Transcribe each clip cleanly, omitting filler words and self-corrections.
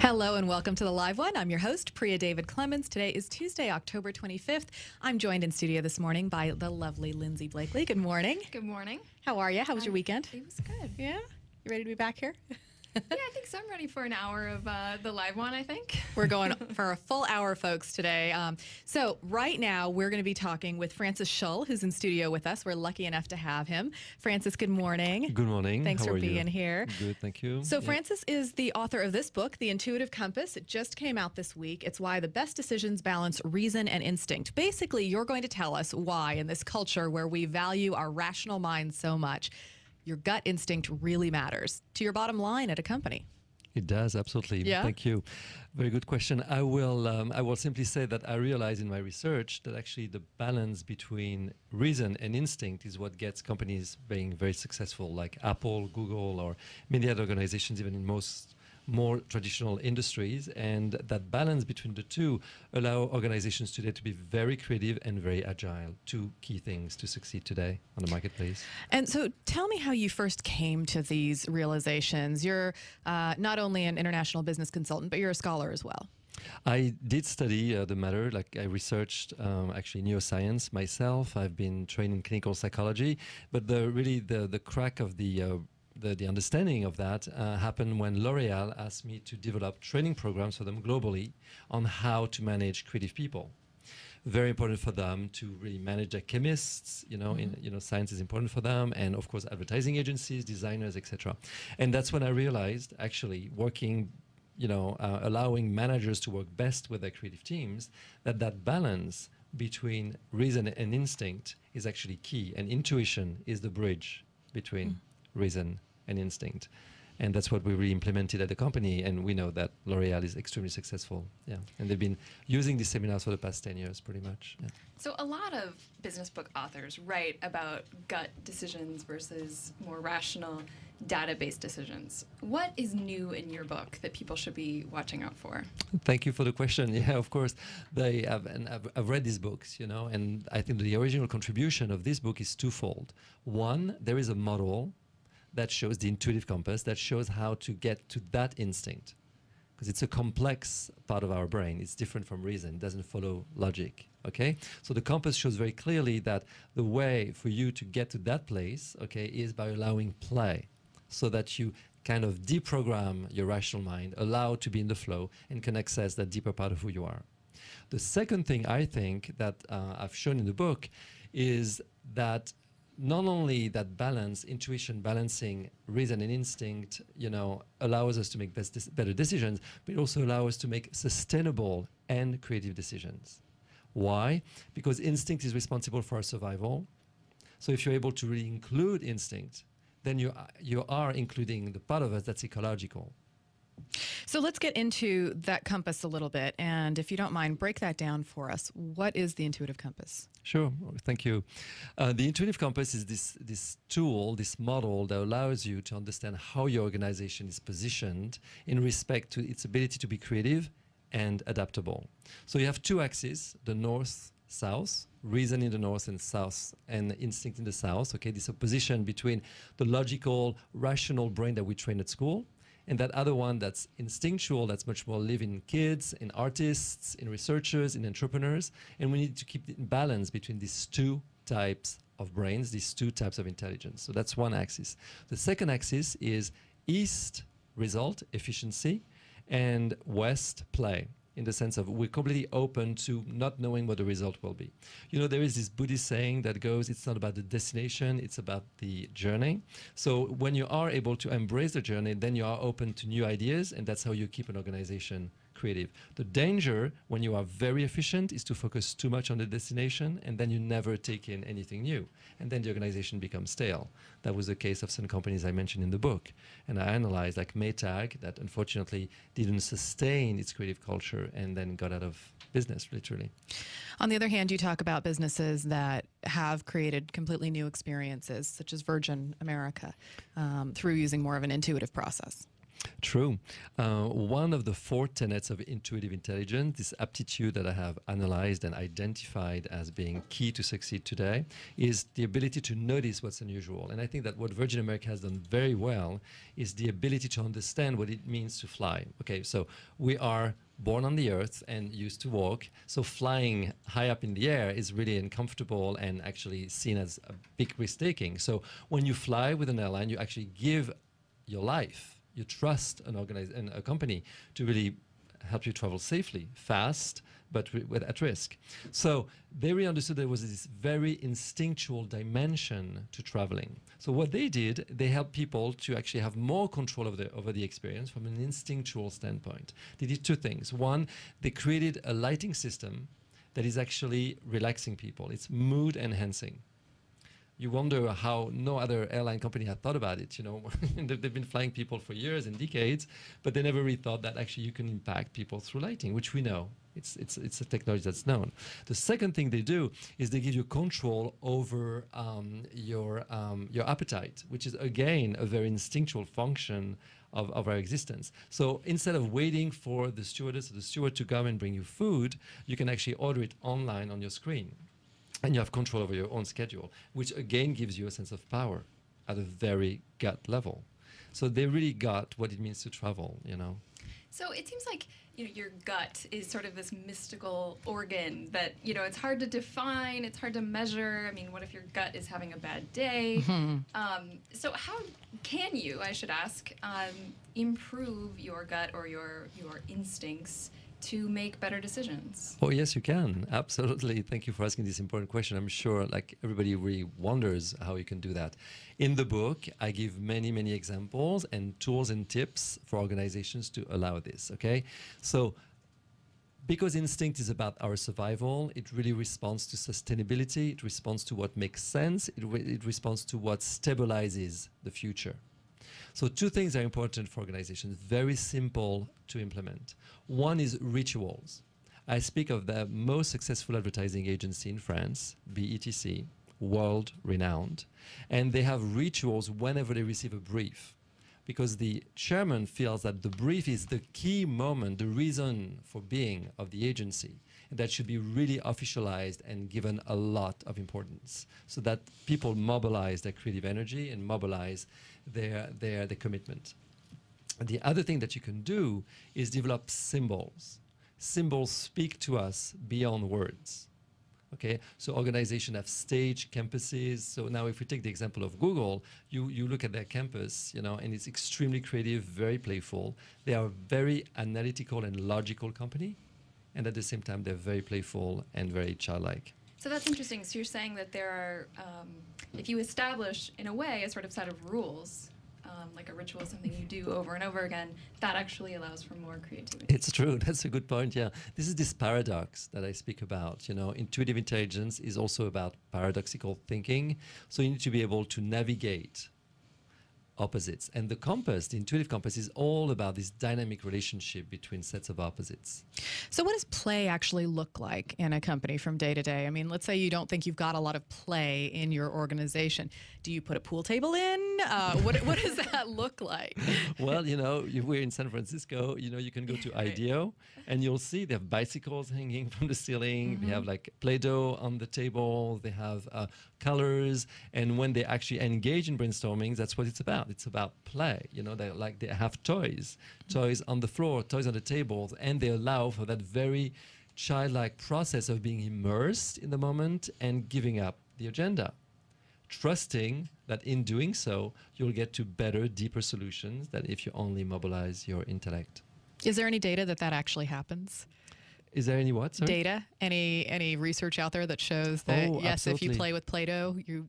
Hello and welcome to the Live One. I'm your host, Priya David Clemens. Today is Tuesday, October 25th. I'm joined in studio this morning by the lovely Lindsay Blakely. Good morning. Good morning. How are you? How was your weekend? It was good. Yeah? You ready to be back here? Yeah, I think so. I'm ready for an hour of the Live One, I think. We're going for a full hour, folks, today. So right now, we're going to be talking with Francis Shull, who's in studio with us. We're lucky enough to have him. Francis, good morning. Good morning. Thanks How for are being you? here. Good, thank you. So Francis is the author of this book, The Intuitive Compass. It just came out this week. It's why the best decisions balance reason and instinct. Basically, you're going to tell us why in this culture where we value our rational minds so much, your gut instinct really matters to your bottom line at a company. It does, absolutely. Yeah? Thank you. Very good question. I will simply say that I realized in my research that actually the balance between reason and instinct is what gets companies being very successful, like Apple, Google, or many other organizations, even in most more traditional industries. And that balance between the two allow organizations today to be very creative and very agile. Two key things to succeed today on the marketplace. And so tell me how you first came to these realizations. You're not only an international business consultant, but you're a scholar as well. I did study the matter, like I researched actually neuroscience myself. I've been trained in clinical psychology, but the crack of the understanding of that happened when L'Oreal asked me to develop training programs for them globally on how to manage creative people. Very important for them to really manage their chemists, science is important for them, and of course advertising agencies, designers, etc. And that's when I realized, actually working, allowing managers to work best with their creative teams, that balance between reason and instinct is actually key, and intuition is the bridge between reason and instinct. And that's what we really implemented at the company, and we know that L'Oreal is extremely successful. Yeah, and they've been using these seminars for the past 10 years, pretty much. Yeah. So a lot of business book authors write about gut decisions versus more rational, data-based decisions. What is new in your book that people should be watching out for? Thank you for the question. Yeah, of course, I've read these books, and I think the original contribution of this book is twofold. One, there is a model that shows the intuitive compass, that shows how to get to that instinct. Because it's a complex part of our brain. It's different from reason. It doesn't follow logic, okay? So the compass shows very clearly that the way for you to get to that place, okay, is by allowing play, so that you kind of deprogram your rational mind, allow to be in the flow, and can access that deeper part of who you are. The second thing I think that I've shown in the book is that not only that balance, intuition balancing reason and instinct, allows us to make better decisions, but it also allows us to make sustainable and creative decisions. Why? Because instinct is responsible for our survival. So if you're able to really include instinct, then you are including the part of us that's ecological. So let's get into that compass a little bit. And if you don't mind, break that down for us. What is the intuitive compass? Sure. Thank you. The intuitive compass is this tool, this model that allows you to understand how your organization is positioned in respect to its ability to be creative and adaptable. So you have two axes, the north-south, reason in the north and south, and instinct in the south. Okay, this opposition between the logical, rational brain that we train at school and that other one that's instinctual, that's much more live in kids, in artists, in researchers, in entrepreneurs. And we need to keep in balance between these two types of brains, these two types of intelligence. So that's one axis. The second axis is east, result, efficiency, and west, play, in the sense of we're completely open to not knowing what the result will be. There is this Buddhist saying that goes, it's not about the destination, it's about the journey. So when you are able to embrace the journey, then you are open to new ideas, and that's how you keep an organization creative. The danger when you are very efficient is to focus too much on the destination, and then you never take in anything new. And then the organization becomes stale. That was the case of some companies I mentioned in the book. And I analyzed, like Maytag, that unfortunately didn't sustain its creative culture and then got out of business, literally. On the other hand, you talk about businesses that have created completely new experiences, such as Virgin America, through using more of an intuitive process. True. One of the four tenets of intuitive intelligence, this aptitude that I have analyzed and identified as being key to succeed today, is the ability to notice what's unusual. And I think that what Virgin America has done very well is the ability to understand what it means to fly. Okay, so we are born on the earth and used to walk, so flying high up in the air is really uncomfortable and actually seen as a big risk taking. So when you fly with an airline, you actually give your life. You trust a company to really help you travel safely, fast, but at risk. So they really understood there was this very instinctual dimension to traveling. So what they did, they helped people to actually have more control over the experience from an instinctual standpoint. They did two things. One, they created a lighting system that is actually relaxing people. It's mood enhancing. You wonder how no other airline company had thought about it. You know, they've been flying people for years and decades, but they never really thought that actually you can impact people through lighting, which we know. It's a technology that's known. The second thing they do is they give you control over your appetite, which is again a very instinctual function of our existence. So instead of waiting for the stewardess or the steward to come and bring you food, you can actually order it online on your screen. And you have control over your own schedule, which again gives you a sense of power at a very gut level. So they really got what it means to travel, you know. So it seems like, you know, your gut is sort of this mystical organ that, you know, it's hard to define, it's hard to measure. I mean, what if your gut is having a bad day? So how can you, I should ask, improve your gut or your instincts to make better decisions? Oh, yes, you can. Absolutely. Thank you for asking this important question. I'm sure like everybody really wonders how you can do that. In the book, I give many, many examples and tools and tips for organizations to allow this, okay? So because instinct is about our survival, it really responds to sustainability. It responds to what makes sense. It responds to what stabilizes the future. So two things are important for organizations, very simple to implement. One is rituals. I speak of the most successful advertising agency in France, BETC, world renowned, and they have rituals whenever they receive a brief, because the chairman feels that the brief is the key moment, the reason for being of the agency, and that should be really officialized and given a lot of importance so that people mobilize their creative energy and mobilize their commitment. And the other thing that you can do is develop symbols. Symbols speak to us beyond words. Okay, so organizations have stage campuses. So now if we take the example of Google, you look at their campus, you know, and it's extremely creative, very playful. They are a very analytical and logical company. And at the same time, they're very playful and very childlike. So that's interesting. So you're saying that there are, if you establish, in a way, a sort of set of rules, like a ritual, something you do over and over again, that actually allows for more creativity. It's true. That's a good point, yeah. This is this paradox that I speak about. You know, intuitive intelligence is also about paradoxical thinking. So you need to be able to navigate opposites. And the compass, the intuitive compass, is all about this dynamic relationship between sets of opposites. So what does play actually look like in a company from day to day? I mean, let's say you don't think you've got a lot of play in your organization. Do you put a pool table in? What does that look like? Well, you know, if we're in San Francisco, you know, you can go to IDEO and you'll see they have bicycles hanging from the ceiling. They have like Play-Doh on the table. They have colors. And when they actually engage in brainstorming, that's what it's about. It's about play. You know, they have toys on the floor, toys on the tables, and they allow for that very childlike process of being immersed in the moment and giving up the agenda, trusting that in doing so, you'll get to better, deeper solutions than if you only mobilize your intellect. Is there any data that actually happens? Is there any what? Sorry? Data? Any research out there that shows that, yes, absolutely. if you play with Play-Doh, you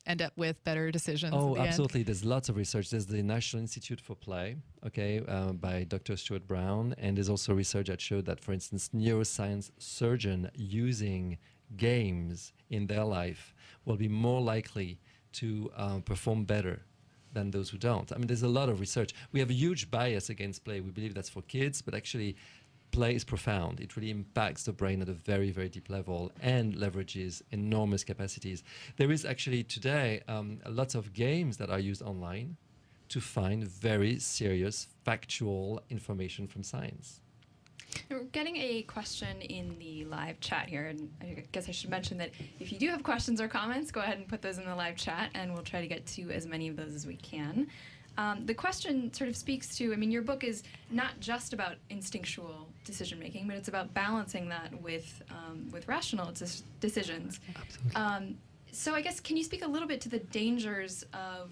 end up with better decisions at the absolutely. end? There's lots of research. There's the National Institute for Play, okay, by Dr. Stuart Brown. And there's also research that showed that, for instance, neuroscience surgeons using games in their life will be more likely to perform better than those who don't. I mean, there's a lot of research. We have a huge bias against play. We believe that's for kids, but actually play is profound. It really impacts the brain at a very, very deep level and leverages enormous capacities. There is actually today lots of games that are used online to find very serious factual information from science. We're getting a question in the live chat here, and I guess I should mention that if you do have questions or comments, go ahead and put those in the live chat, and we'll try to get to as many of those as we can. The question sort of speaks to, I mean, your book is not just about instinctual decision making, but it's about balancing that with rational decisions. Absolutely. So I guess, can you speak a little bit to the dangers of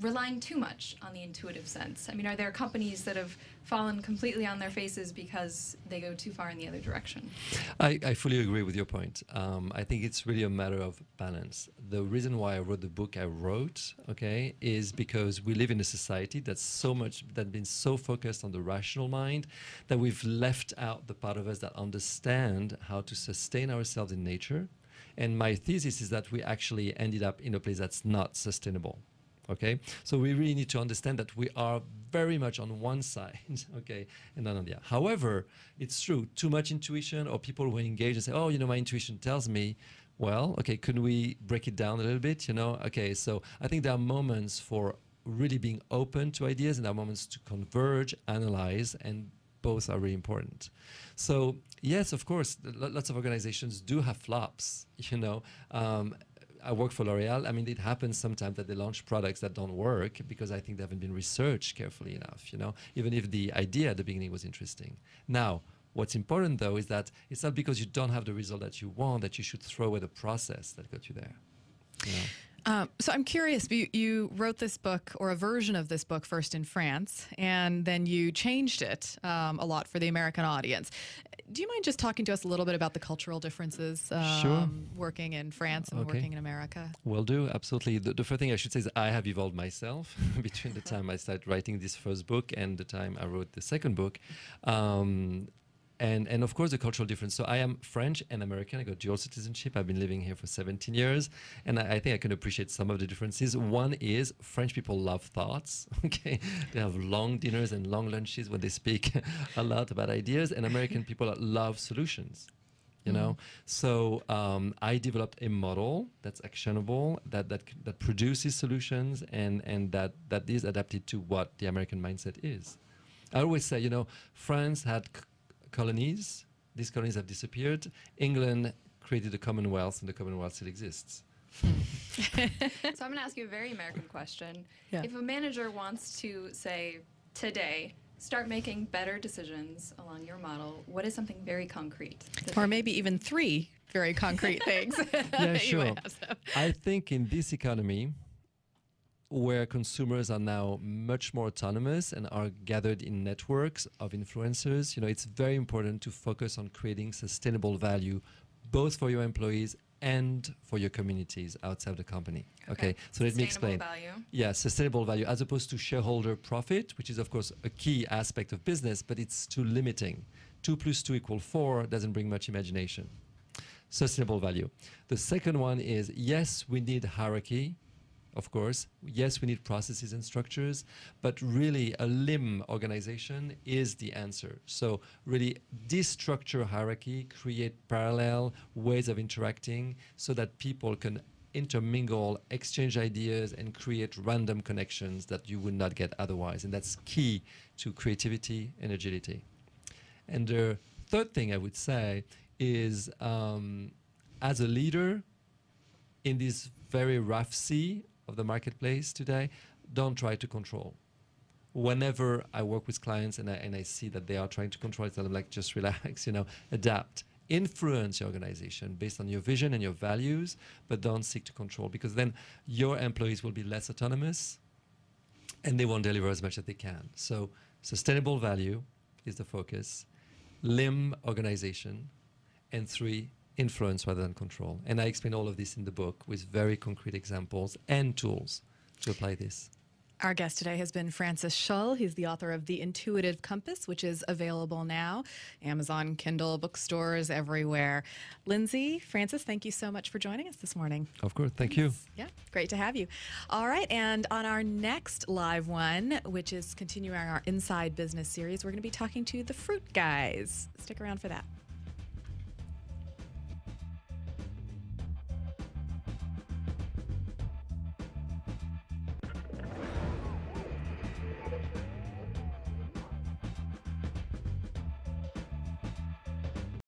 relying too much on the intuitive sense? I mean, are there companies that have fallen completely on their faces because they go too far in the other direction? I fully agree with your point. I think it's really a matter of balance. The reason why I wrote the book I wrote, okay, is because we live in a society that's been so focused on the rational mind that we've left out the part of us that understand how to sustain ourselves in nature. And my thesis is that we actually ended up in a place that's not sustainable. Okay, so we really need to understand that we are very much on one side, okay, and not on the other. However, it's true, too much intuition, or people who engage and say, oh, you know, my intuition tells me, well, okay, could we break it down a little bit, you know? Okay, so I think there are moments for really being open to ideas, and there are moments to converge, analyze, and both are really important. So yes, of course, lots of organizations do have flops, you know. I work for L'Oreal. I mean, it happens sometimes that they launch products that don't work because I think they haven't been researched carefully enough, you know, even if the idea at the beginning was interesting. Now, what's important, though, is that it's not because you don't have the result that you want that you should throw away the process that got you there, you know. So I'm curious, you wrote this book, or a version of this book, first in France, and then you changed it a lot for the American audience. Do you mind just talking to us a little bit about the cultural differences Sure. working in France and working in America? Will do, absolutely. The first thing I should say is I have evolved myself between the time I started writing this first book and the time I wrote the second book. And of course, the cultural difference. So I am French and American. I got dual citizenship. I've been living here for 17 years. And I think I can appreciate some of the differences. One is French people love thoughts. Okay, they have long dinners and long lunches when they speak a lot about ideas. And American people love solutions. You know, so I developed a model that's actionable, that produces solutions, and that is adapted to what the American mindset is. I always say, you know, France had colonies. These colonies have disappeared. England created the Commonwealth, and the Commonwealth still exists. So I'm going to ask you a very American question. Yeah. If a manager wants to, say, today, start making better decisions along your model, what is something very concrete? Or maybe even 3 very concrete things. Yeah, that you might sure. have some. I think in this economy, where consumers are now much more autonomous and are gathered in networks of influencers, you know, it's very important to focus on creating sustainable value, both for your employees and for your communities outside the company. Okay, so let me explain. Sustainable value. Yeah, sustainable value, as opposed to shareholder profit, which is of course a key aspect of business, but it's too limiting. 2 + 2 = 4 doesn't bring much imagination. Sustainable value. The second one is, yes, we need hierarchy. Of course, yes, we need processes and structures, but really a limb organization is the answer. So really destructure hierarchy, create parallel ways of interacting so that people can intermingle, exchange ideas, and create random connections that you would not get otherwise. And that's key to creativity and agility. And the third thing I would say is, as a leader in this very rough sea of the marketplace today, don't try to control. Whenever I work with clients and I see that they are trying to control it, I'm like, just relax, you know, adapt. Influence your organization based on your vision and your values, but don't seek to control, because then your employees will be less autonomous and they won't deliver as much as they can. So sustainable value is the focus, limb organization, and 3, influence rather than control. And I explain all of this in the book with very concrete examples and tools to apply this. Our guest today has been Francis Schull. He's the author of The Intuitive Compass, which is available now. Amazon, Kindle, bookstores, everywhere. Lindsay, Francis, thank you so much for joining us this morning. Of course, thank you. Yeah, great to have you. All right, and on our next live one, which is continuing our Inside Business series, we're going to be talking to the Fruit Guys. Stick around for that.